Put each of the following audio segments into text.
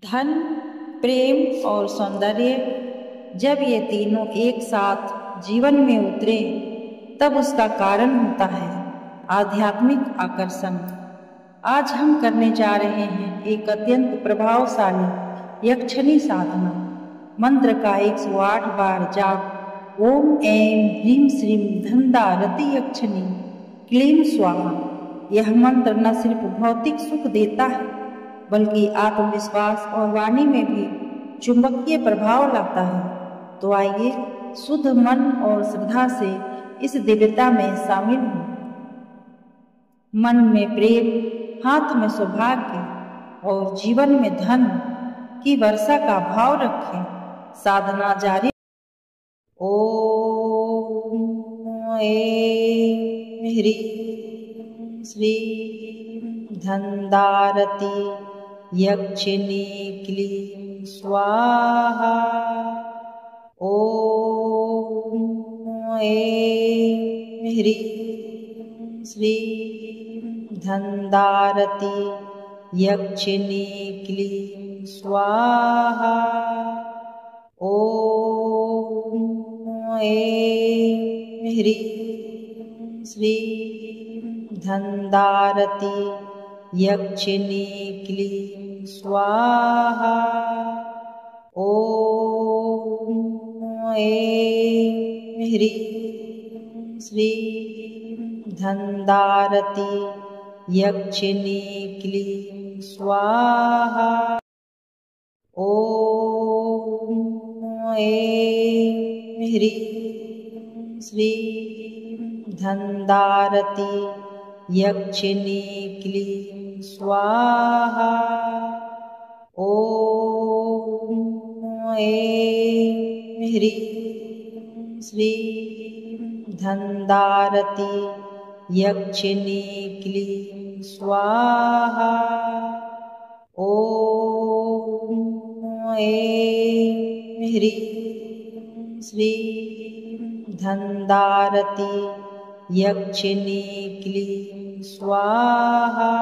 धन, प्रेम और सौंदर्य जब ये तीनों एक साथ जीवन में उतरे तब उसका कारण होता है आध्यात्मिक आकर्षण। आज हम करने जा रहे हैं एक अत्यंत प्रभावशाली यक्षिणी साधना। मंत्र का 108 बार जाप। ओम ऐं ह्रीं श्रीं धनधारती यक्षिणी क्लीं स्वाहा। यह मंत्र न सिर्फ भौतिक सुख देता है बल्कि आत्मविश्वास और वाणी में भी चुंबकीय प्रभाव लाता है। तो आइए शुद्ध मन और श्रद्धा से इस दिव्यता में शामिल हों। मन में प्रेम, हाथ में सौभाग्य और जीवन में धन की वर्षा का भाव रखें। साधना जारी। ओम ऐं ह्रीं श्रीं धनधारती यक्षिणी क्लीं स्वाहा। ओम ऐं ह्रीं श्रीं धनधारती यक्षिणी क्लीं स्वाहा। ओम ऐं ह्रीं श्रीं धनधारती यक्षिणी क्लीं स्वाहा। ओम ऐं ह्रीं श्रीं धनधारती यक्षिणी क्लीं स्वाहा। ओम ऐं ह्रीं श्रीं धनधारती यक्षिणी क्लीं स्वाहा। ओम ऐं ह्रीं श्रीं धनधारती यक्षिणी क्लीं स्वाहा। ओम ऐं ह्रीं श्रीं धनधारती यक्षिणी क्लीं स्वाहा।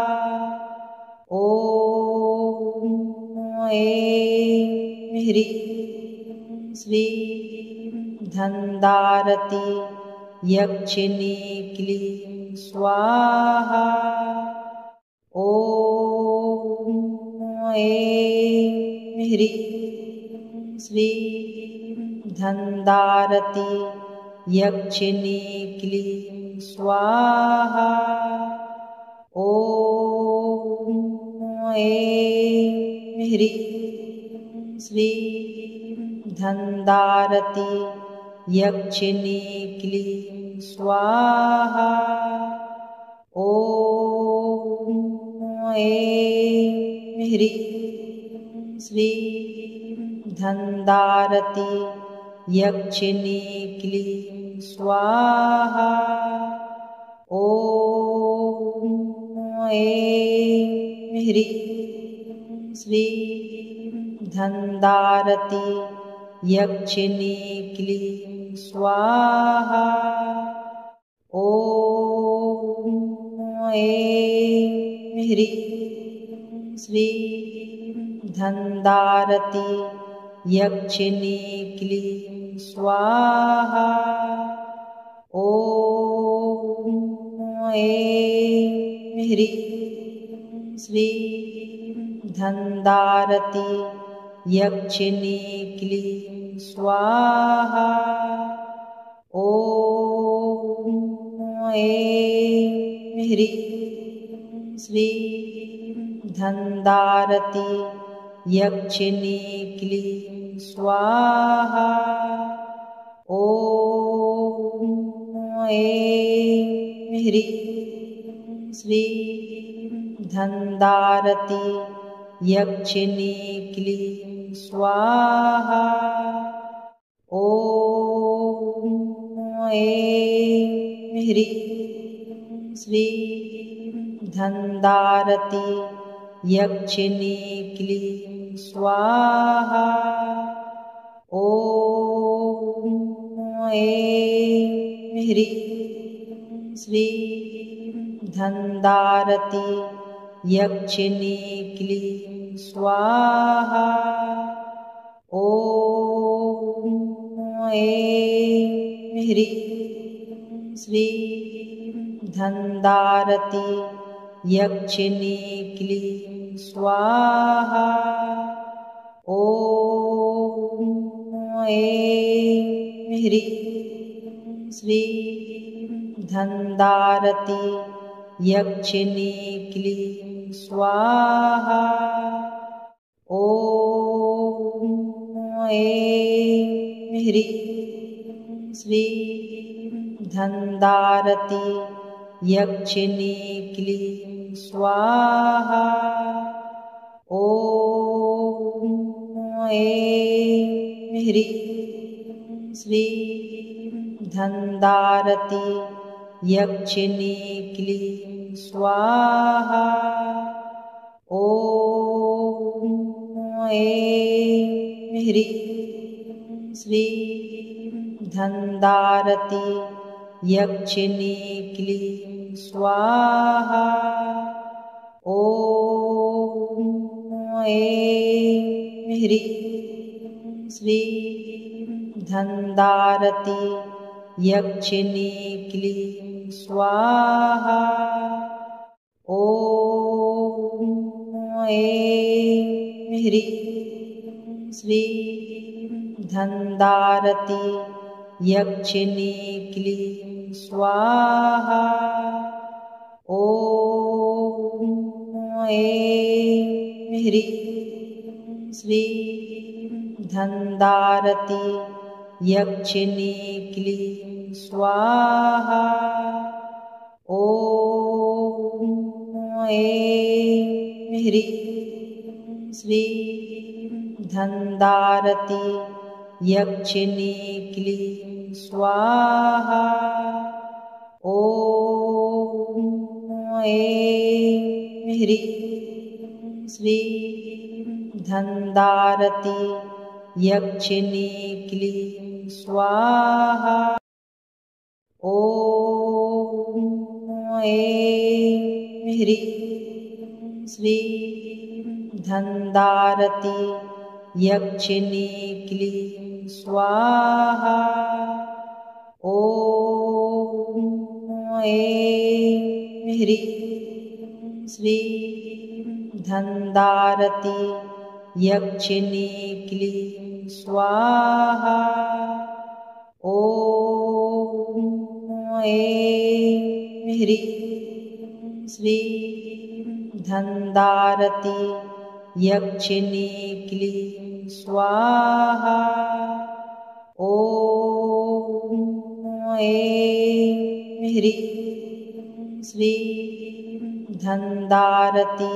ओम ऐं ह्रीं श्रीं धनधारती यक्षिणी क्लीं स्वाहा। ओम ऐं ह्रीं श्रीं धनधारती यक्षिणी क्लीं स्वाहा। ओम ऐं ह्रीं श्रीं धनधारती यक्षिणी क्लीं स्वाहा। ओम ऐं ह्रीं श्रीं धनधारती यक्षिणी क्लीं स्वाहा। ओम ऐं ह्रीं श्रीं धनधारती यक्षिणी क्लीं स्वाहा। ओम ऐं ह्रीं श्रीं धनधारती यक्षिणी क्लीं स्वाहा। ओम ऐं ह्रीं श्रीं धनधारती यक्षिणी क्लीं स्वाहा। ओम ऐं ह्रीं श्रीं धनधारती यक्षिणी क्लीं स्वाहा। ओम ऐं ह्रीं श्रीं धनधारती यक्षिणी क्लीं स्वाहा। ओम ऐं ह्रीं श्रीं धनधारती यक्षिणी क्लीं स्वाहा। ओम ऐं ह्रीं श्रीं धनधारती यक्षिणी क्लीं स्वाहा। ॐ ऐं ह्रीं श्रीं धनदारती यक्षिणी क्लीं स्वाहा। ॐ ऐं ह्रीं श्रीं धनदारती यक्षिणी क्लीं स्वाहा। ॐ ऐं ह्रीं श्रीं धनदारती यक्षिणी क्लीं स्वाहा। ॐ ऐं ह्रीं श्रीं धनदारती यक्षिणी क्लीं स्वाहा। ॐ ऐं ह्रीं श्रीं धनदारती यक्षिणी क्लीं स्वाहा। ॐ ऐं ह्रीं श्रीं धनदारती यक्षिणी क्लीं स्वाहा। ॐ ऐं ह्रीं श्रीं धनदारती यक्षिणी क्लीं स्वाहा। ॐ ऐं ह्रीं श्रीं धनदारती यक्षिणी क्लीं स्वाहा। ॐ ऐं ह्रीं श्रीं धनदारती यक्षिणी क्लीं स्वाहा। ॐ ऐं ह्रीं श्रीं धनदारती यक्षिणी क्लीं स्वाहा। ॐ ऐं ह्रीं श्रीं धनदारती यक्षिणी क्लीं स्वाहा। ॐ ऐं ह्रीं श्रीं धनदारती यक्षिणी क्लीं स्वाहा। ॐ ऐं ह्रीं श्रीं धनदारती यक्षिणी क्लीं स्वाहा। ॐ ऐं ह्रीं श्रीं धनदारती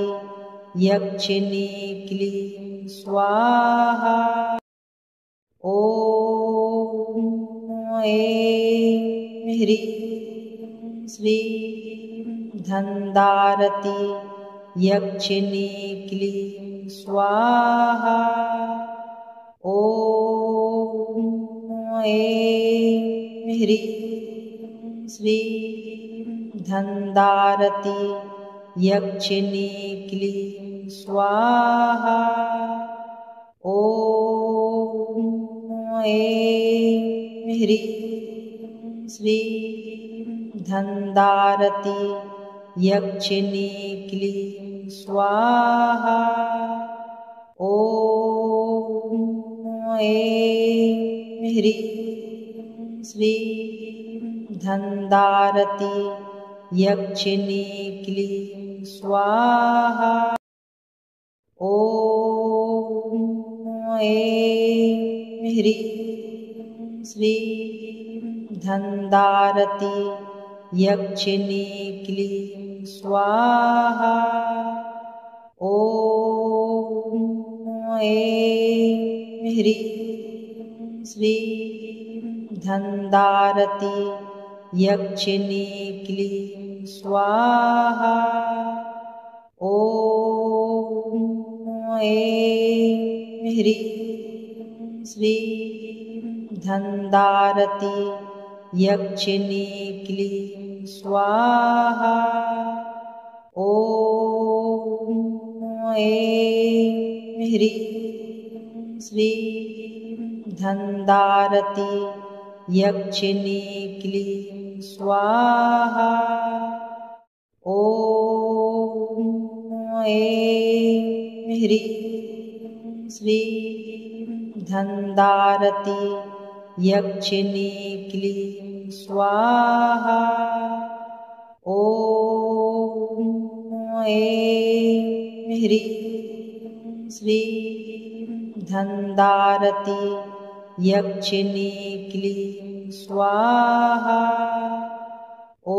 यक्षिणी क्लीं स्वाहा। ॐ ऐं ह्रीं श्रीं धनदारती यक्षिणी क्लीं स्वाहा। ॐ ऐं ह्रीं श्रीं धनदारती यक्षिणी क्लीं स्वाहा। ॐ ऐं ह्रीं श्रीं धनदारती यक्षिणी क्लीं स्वाहा। ॐ ऐं ह्रीं श्रीं धनदारती यक्षिणी क्लीं स्वाहा। ॐ ऐं ह्रीं श्रीं धनदारती यक्षिणी क्लीं स्वाहा। ॐ ऐं ह्रीं श्रीं धनदारती यक्षिणी क्लीं स्वाहा। ॐ ऐं ह्रीं श्रीं धनदारती यक्षिणी क्लीं स्वाहा। ॐ ऐं ह्रीं श्रीं धनदारती यक्षिणी क्लीं स्वाहा। ॐ ऐं ह्रीं श्रीं धनदारती यक्षिणी क्लीं स्वाहा। ॐ ऐं ह्रीं श्रीं धनदारती यक्षिणी क्लीं स्वाहा। ॐ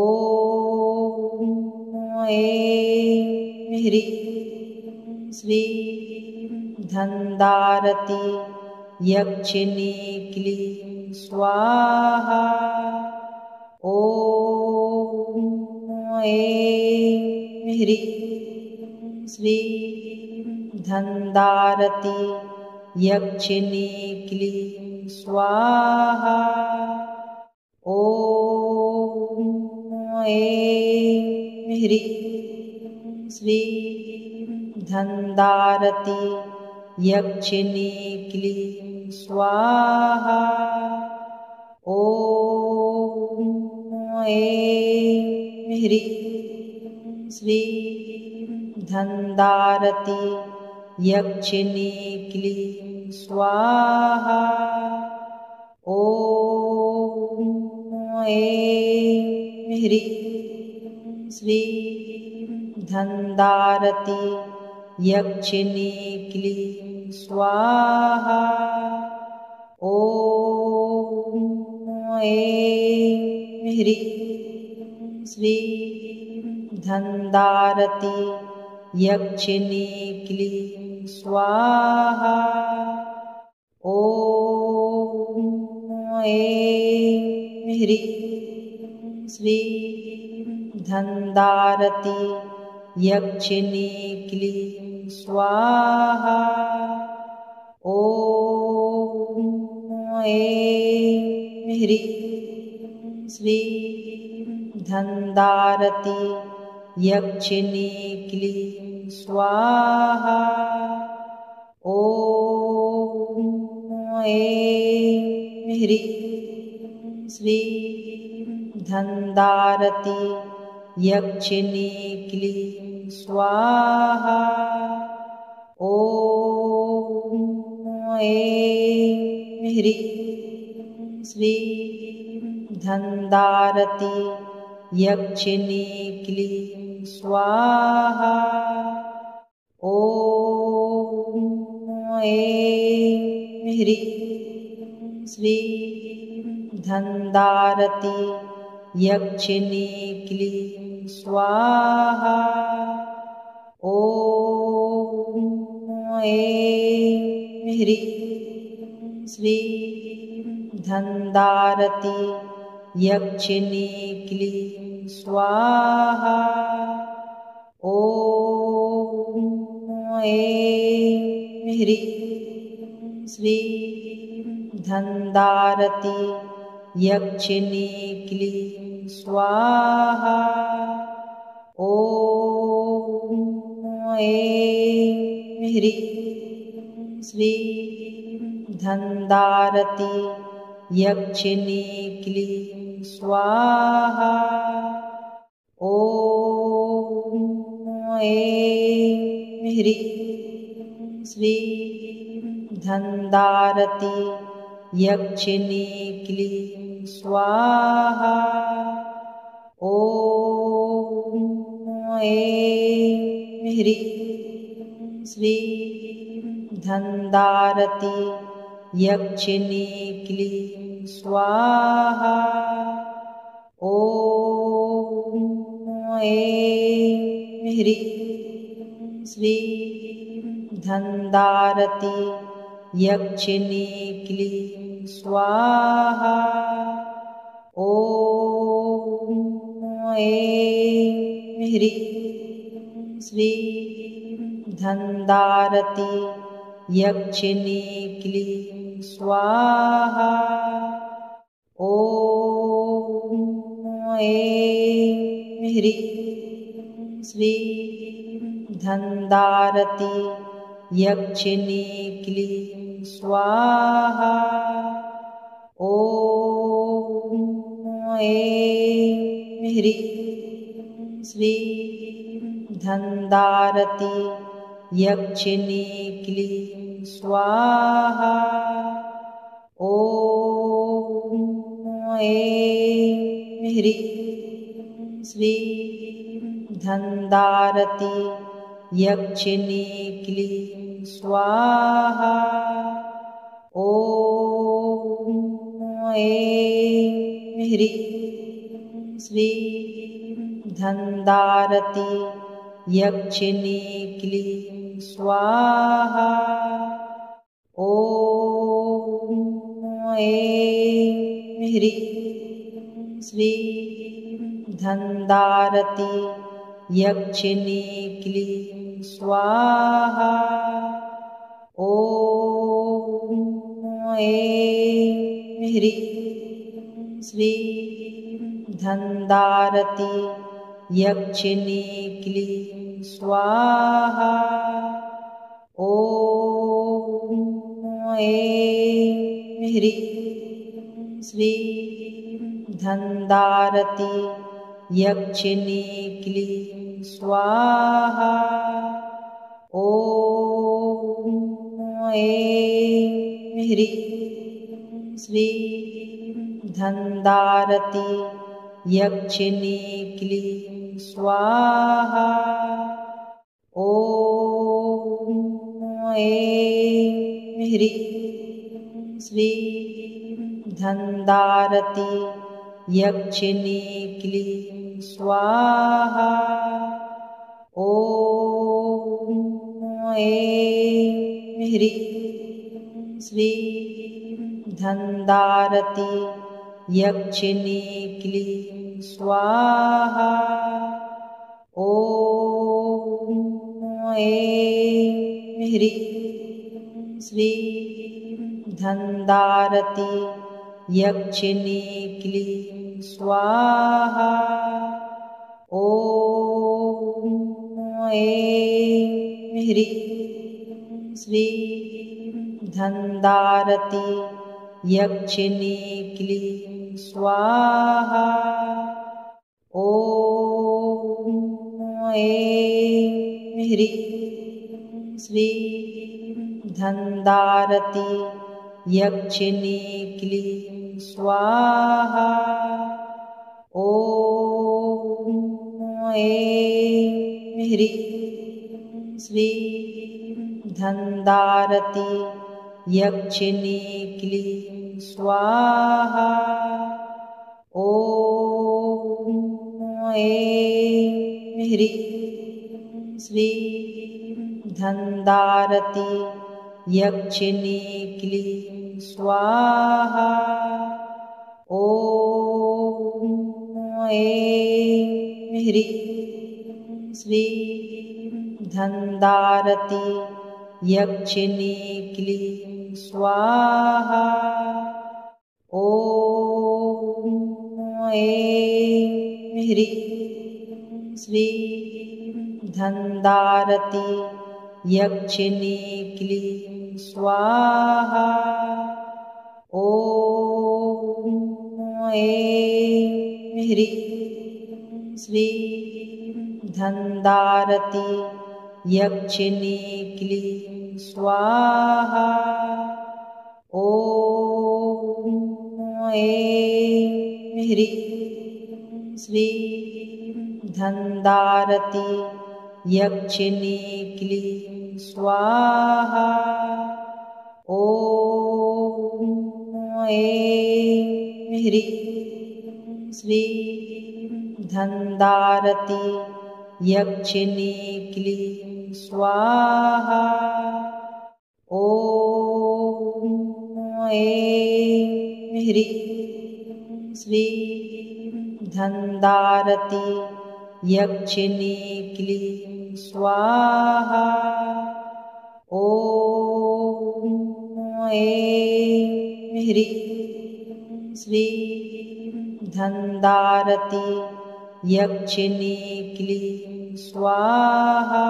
ऐं ह्रीं श्रीं धनदारती यक्षिणी क्लीं स्वाहा। ॐ ऐं ह्रीं श्रीं धनदारती यक्षिणी क्लीं स्वाहा। ॐ ऐं ह्रीं श्रीं धनदारती यक्षिणी क्लीं स्वाहा। ॐ ऐं ह्रीं श्रीं धनदारती यक्षिणी क्लीं स्वाहा। ॐ ऐं ह्रीं श्रीं धनदारती यक्षिणी क्लीं स्वाहा। ॐ ऐं ह्रीं श्रीं धनदारती यक्षिणी क्लीं स्वाहा। ॐ ऐं ह्रीं श्रीं धनदारती यक्षिणी क्लीं स्वाहा। ॐ ऐं ह्रीं श्रीं धनदारती यक्षिणी क्लीं स्वाहा। ॐ ऐं ह्रीं श्रीं धनदारती यक्षिणी क्लीं स्वाहा। ॐ ऐं ह्रीं श्रीं धनदारती यक्षिणी क्लीं स्वाहा। ॐ ऐं ह्रीं श्रीं धनदारती यक्षिणी क्लीं स्वाहा। ॐ ऐं ह्रीं श्रीं धनदारती यक्षिणी क्लीं स्वाहा। ॐ ऐं ह्रीं श्रीं धनदारती यक्षिणी क्लीं स्वाहा। ॐ ऐं ह्रीं श्रीं धनदारती यक्षिणी क्लीं स्वाहा। ॐ ऐं ह्रीं श्रीं धनदारती यक्षिणी क्लीं स्वाहा। ॐ ऐं ह्रीं श्रीं धनदारती यक्षिणी क्लीं स्वाहा। ॐ ऐं ह्रीं श्रीं धनदारती यक्षिणी क्लीं स्वाहा। ॐ ऐं ह्रीं श्रीं धनदारती यक्षिणी क्लीं स्वाहा। ॐ ऐं ह्रीं श्रीं धन्दारति यक्षिणी क्लीं स्वाहा। ॐ ऐं ह्रीं श्रीं धन्दारति यक्षिणी क्लीं स्वाहा। ॐ ऐं ह्रीं श्रीं धन्दारति यक्षिणी क्लीं स्वाहा। ॐ ऐं ह्रीं श्रीं धन्दारति यक्षिणी क्लीं स्वाहा। ॐ ऐं ह्रीं श्रीं धन्दारति यक्षिणी क्लीं स्वाहा। ॐ ऐं ह्रीं श्रीं धन्दारति यक्षिणी क्लीं स्वाहा। ॐ ऐं ह्रीं श्रीं धन्दारति यक्षिणी क्लीं स्वाहा। ॐ ऐं ह्रीं श्रीं धन्दारति यक्षिणी क्लीं स्वाहा। ॐ ऐं ह्रीं श्रीं धन्दारति यक्षिणी क्लीं स्वाहा। ॐ ऐं ह्रीं श्रीं धन्दारति यक्षिणी क्लीं स्वाहा। ॐ ऐं ह्रीं श्रीं धन्दारति यक्षिणी क्लीं स्वाहा। ॐ ऐं ह्रीं श्रीं धन्दारति यक्षिणी क्लीं स्वाहा। ॐ ऐं ह्रीं श्रीं धन्दारति यक्षिणी क्लीं स्वाहा। ॐ ऐं ह्रीं श्रीं धन्दारति यक्षिणी क्लीं स्वाहा। ॐ ऐं ह्रीं श्रीं धन्दारति यक्षिणी क्लीं स्वाहा। ॐ ऐं ह्रीं श्रीं धन्दारति यक्षिणी क्लीं स्वाहा। ॐ ऐं ह्रीं श्रीं धन्दारति यक्षिणी क्लीं स्वाहा। ॐ ऐं ह्रीं श्रीं धन्दारति यक्षिणी क्लीं स्वाहा। ॐ ऐं ह्रीं श्रीं धन्दारति यक्षिणी क्लीं स्वाहा। ॐ ऐं ह्रीं श्रीं धन्दारति यक्षिणी क्लीं स्वाहा। ॐ ऐं ह्रीं श्रीं धन्दारति यक्षिणी क्लीं स्वाहा। ॐ ऐं ह्रीं श्रीं धन्दारति यक्षिणी क्लीं स्वाहा।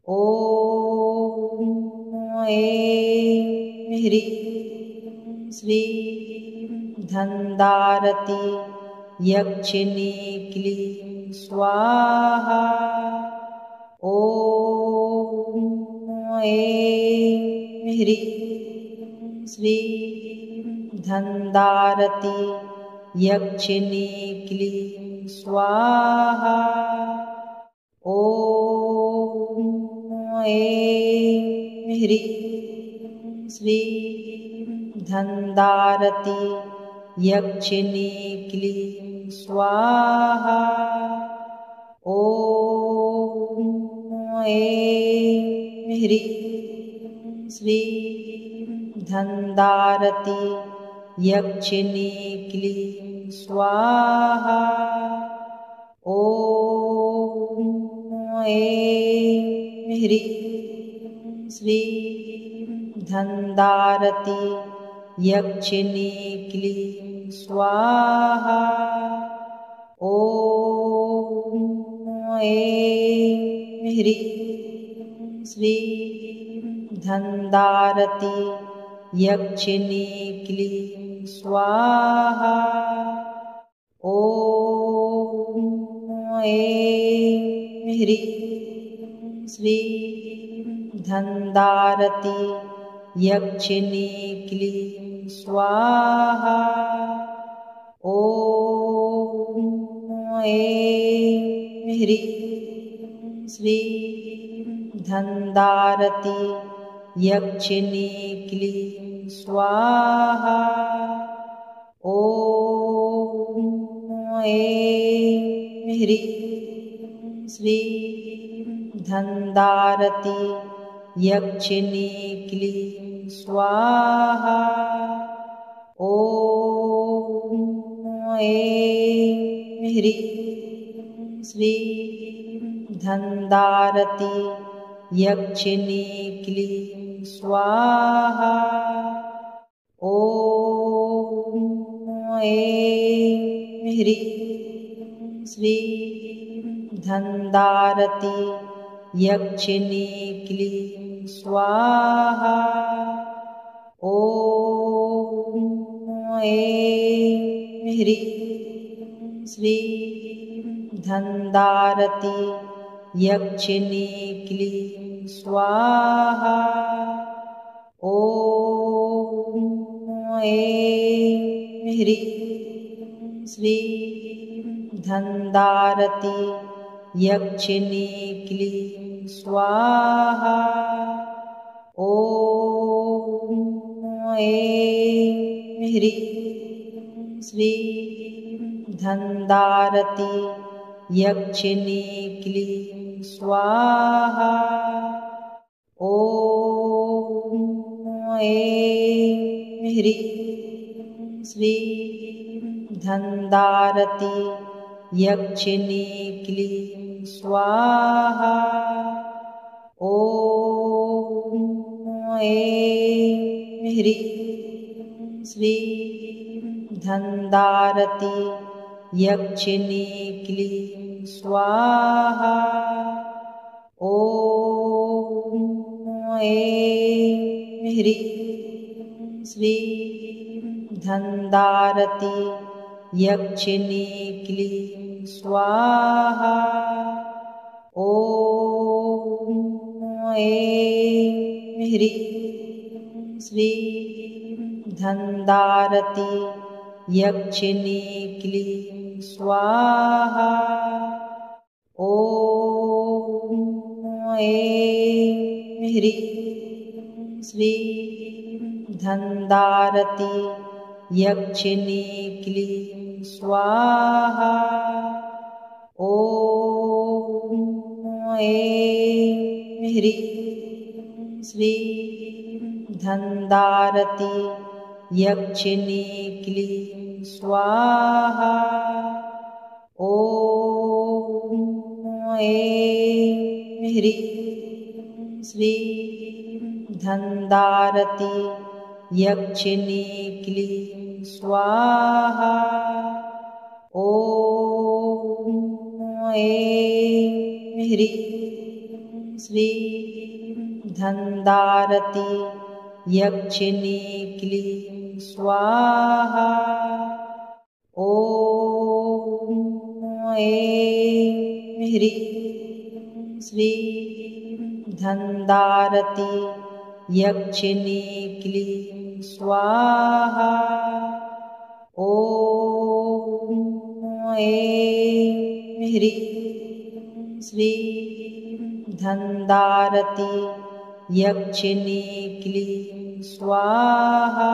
ॐ ऐं ह्रीं श्रीं धनदारती यक्षिणी क्लीं स्वाहा। ॐ ऐं ह्रीं श्रीं धनदारती यक्षिणी क्लीं स्वाहा। ॐ ऐं ह्रीं श्रीं धनदारती यक्षिणी क्लीं स्वाहा। ॐ ऐं ह्रीं श्रीं धनदारती यक्षिणी क्लीं स्वाहा। ॐ ऐं ह्रीं श्रीं धनदारती यक्षिणी क्लीं स्वाहा। ॐ ऐं ह्रीं श्रीं धनदारती यक्षिणी क्लीं स्वाहा। ॐ ऐं ह्रीं श्रीं धनदारती यक्षिणी क्लीं स्वाहा। ॐ ऐं ह्रीं श्रीं धनदारती यक्षिणी क्लीं स्वाहा। ॐ ऐं ह्रीं श्रीं धनदारती यक्षिणी क्लीं स्वाहा। ॐ ऐं ह्रीं श्रीं धनदारती यक्षिणी क्लीं स्वाहा। ॐ ऐं ह्रीं श्रीं धनदारती यक्षिणी क्लीं स्वाहा। ॐ ऐं ह्रीं श्रीं धनदारती यक्षिणी क्लीं स्वाहा। ॐ ऐं ह्रीं श्रीं धनदारती यक्षिणी क्लीं स्वाहा। ॐ ऐं ह्रीं श्रीं धनदारती यक्षिणी क्लीं स्वाहा। ॐ ऐं ह्रीं श्रीं धनदारती यक्षिणी क्लीं स्वाहा। ॐ ऐं ह्रीं श्रीं धनदारती यक्षिणी क्लीं स्वाहा। ॐ ऐं ह्रीं श्रीं धनदारती यक्षिणी क्लीं स्वाहा। ॐ ऐं ह्रीं श्रीं धनदारती यक्षिणी क्लीं स्वाहा। ॐ ऐं ह्रीं श्रीं धनदारती यक्षिणी क्लीं स्वाहा। ॐ ऐं ह्रीं श्रीं धनदारती यक्षिणी क्लीं स्वाहा। ॐ ऐं ह्रीं श्रीं धनदारती यक्षिणी क्लीं स्वाहा। ॐ ऐं ह्रीं श्रीं धन्दारती यक्षिणी क्लीं स्वाहा। ॐ ऐं ह्रीं श्रीं धन्दारती यक्षिणी क्लीं स्वाहा। ॐ ऐं ह्रीं श्रीं धन्दारती यक्षिणी क्लीं स्वाहा।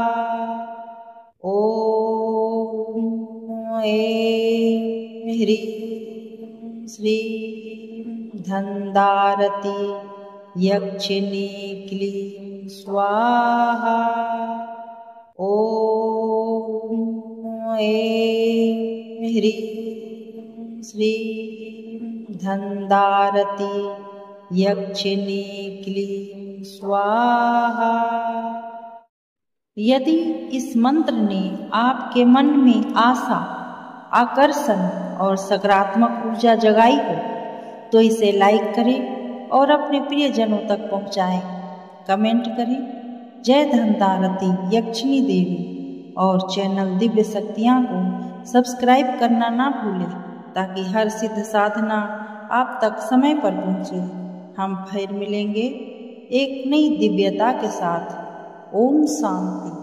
ॐ ऐं ह्रीं श्रीं धन्दारती यक्षिणी क्लीं स्वाहा। ॐ ऐं ह्रीं श्रीं धन्दारती यक्षिणी क्लीं स्वाहा। यदि इस मंत्र ने आपके मन में आशा, आकर्षण और सकारात्मक ऊर्जा जगाई हो तो इसे लाइक करें और अपने प्रियजनों तक पहुंचाएं। कमेंट करें जय धन्दारती यक्षिणी देवी और चैनल दिव्य शक्तियाँ को सब्सक्राइब करना ना भूलें ताकि हर सिद्ध साधना आप तक समय पर पहुँचे। हम फिर मिलेंगे एक नई दिव्यता के साथ। ओम शांति।